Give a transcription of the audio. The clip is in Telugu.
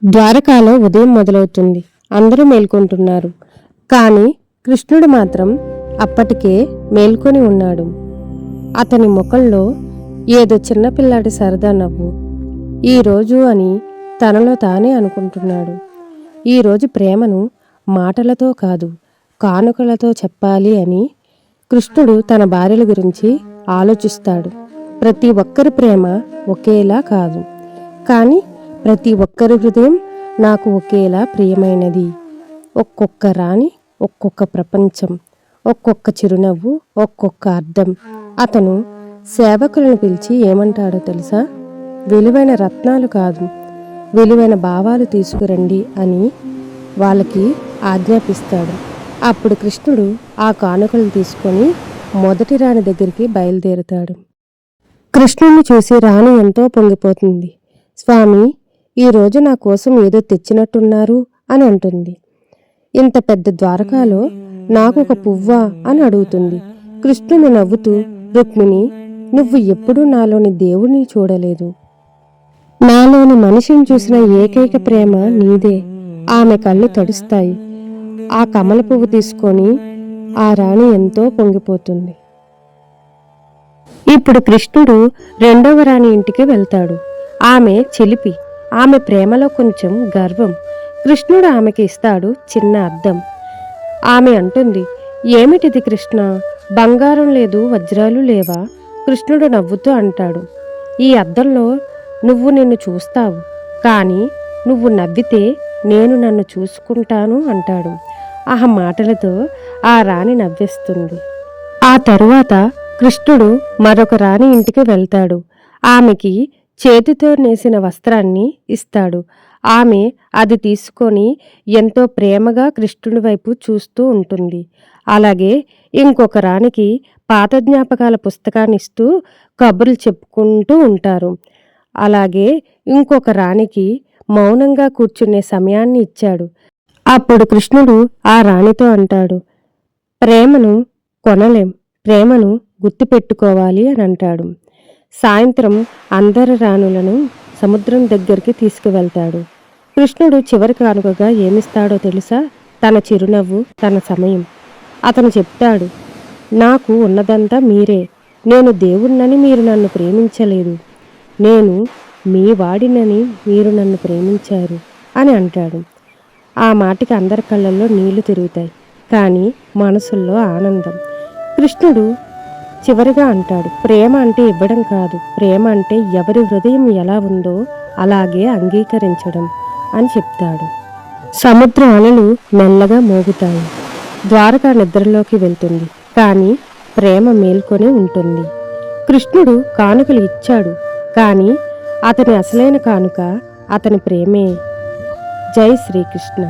ద్వారకాలో ఉదయం మొదలవుతుంది. అందరూ మేల్కొంటున్నారు. కానీ కృష్ణుడు మాత్రం అప్పటికే మేల్కొని ఉన్నాడు. అతని ముఖంలో ఏదో చిన్నపిల్లాడి సరదా నవ్వు. ఈరోజు అని తనలో తానే అనుకుంటున్నాడు. ఈరోజు ప్రేమను మాటలతో కాదు, కానుకలతో చెప్పాలి అని కృష్ణుడు తన భార్యల గురించి ఆలోచిస్తాడు. ప్రతి ఒక్కరి ప్రేమ ఒకేలా కాదు, కానీ ప్రతి ఒక్కరి హృదయం నాకు ఒకేలా ప్రియమైనది. ఒక్కొక్క రాణి, ఒక్కొక్క ప్రపంచం, ఒక్కొక్క చిరునవ్వు, ఒక్కొక్క అర్థం. అతను సేవకులను పిలిచి ఏమంటాడో తెలుసా? విలువైన రత్నాలు కాదు, విలువైన భావాలు తీసుకురండి అని వాళ్ళకి ఆజ్ఞాపిస్తాడు. అప్పుడు కృష్ణుడు ఆ కానుకలు తీసుకొని మొదటి రాణి దగ్గరికి బయలుదేరుతాడు. కృష్ణుడిని చూసి రాణి ఎంతో పొంగిపోతుంది. స్వామి, ఈరోజు నా కోసం ఏదో తెచ్చినట్టున్నారు అని అంటుంది. ఇంత పెద్ద ద్వారకాలో నాకు ఒక పువ్వా అని అడుగుతుంది. కృష్ణుడు నవ్వుతూ, రుక్మిణి, నువ్వు ఎప్పుడూ నాలోని దేవుణ్ణి చూడలేదు. నాలోని మనిషిని చూసిన ఏకైక ప్రేమ నీదే. ఆమె కళ్ళు తడుస్తాయి. ఆ కమల పువ్వు తీసుకొని ఆ రాణి ఎంతో పొంగిపోతుంది. ఇప్పుడు కృష్ణుడు రెండవ రాణి ఇంటికి వెళ్తాడు. ఆమె చిలిపి. ఆమె ప్రేమలో కొంచెం గర్వం. కృష్ణుడు ఆమెకి ఇస్తాడు చిన్న అద్దం. ఆమె అంటుంది, ఏమిటిది కృష్ణ? బంగారం లేదు, వజ్రాలు లేవా? కృష్ణుడు నవ్వుతూ అంటాడు, ఈ అద్దంలో నువ్వు నిన్ను చూస్తావు, కానీ నువ్వు నవ్వితే నేను నన్ను చూసుకుంటాను అంటాడు. ఆ మాటలతో ఆ రాణి నవ్వేస్తుంది. ఆ తరువాత కృష్ణుడు మరొక రాణి ఇంటికి వెళ్తాడు. ఆమెకి చేతితో నేసిన వస్త్రాన్ని ఇస్తాడు. ఆమె అది తీసుకొని ఎంతో ప్రేమగా కృష్ణుడి వైపు చూస్తూ ఉంటుంది. అలాగే ఇంకొక రాణికి పాత జ్ఞాపకాల పుస్తకాన్ని ఇస్తూ కబుర్లు చెప్పుకుంటూ ఉంటారు. అలాగే ఇంకొక రాణికి మౌనంగా కూర్చునే సమయాన్ని ఇచ్చాడు. అప్పుడు కృష్ణుడు ఆ రాణితో అంటాడు, ప్రేమను కొనలేం, ప్రేమను గుర్తుపెట్టుకోవాలి అని అంటాడు. సాయంత్రం అందరి రాణులను సముద్రం దగ్గరికి తీసుకువెళ్తాడు. కృష్ణుడు చివరి కానుకగా ఏమిస్తాడో తెలుసా? తన చిరునవ్వు, తన సమయం. అతను చెప్తాడు, నాకు ఉన్నదంతా మీరే. నేను దేవుణ్ణని మీరు నన్ను ప్రేమించలేదు, నేను మీ వాడినని మీరు నన్ను ప్రేమించారు అని అంటాడు. ఆ మాటకి అందరి కళ్ళల్లో నీళ్లు తిరుగుతాయి, కానీ మనసుల్లో ఆనందం. కృష్ణుడు చివరిగా అంటాడు, ప్రేమ అంటే ఇవ్వడం కాదు, ప్రేమ అంటే ఎవరి హృదయం ఎలా ఉందో అలాగే అంగీకరించడం అని చెప్తాడు. సముద్ర అలలు మెల్లగా మోగుతాయి. ద్వారక నిద్రలోకి వెళ్తుంది, కానీ ప్రేమ మేల్కొని ఉంటుంది. కృష్ణుడు కానుకలు ఇచ్చాడు, కానీ అతని అసలైన కానుక అతని ప్రేమే. జై శ్రీకృష్ణ.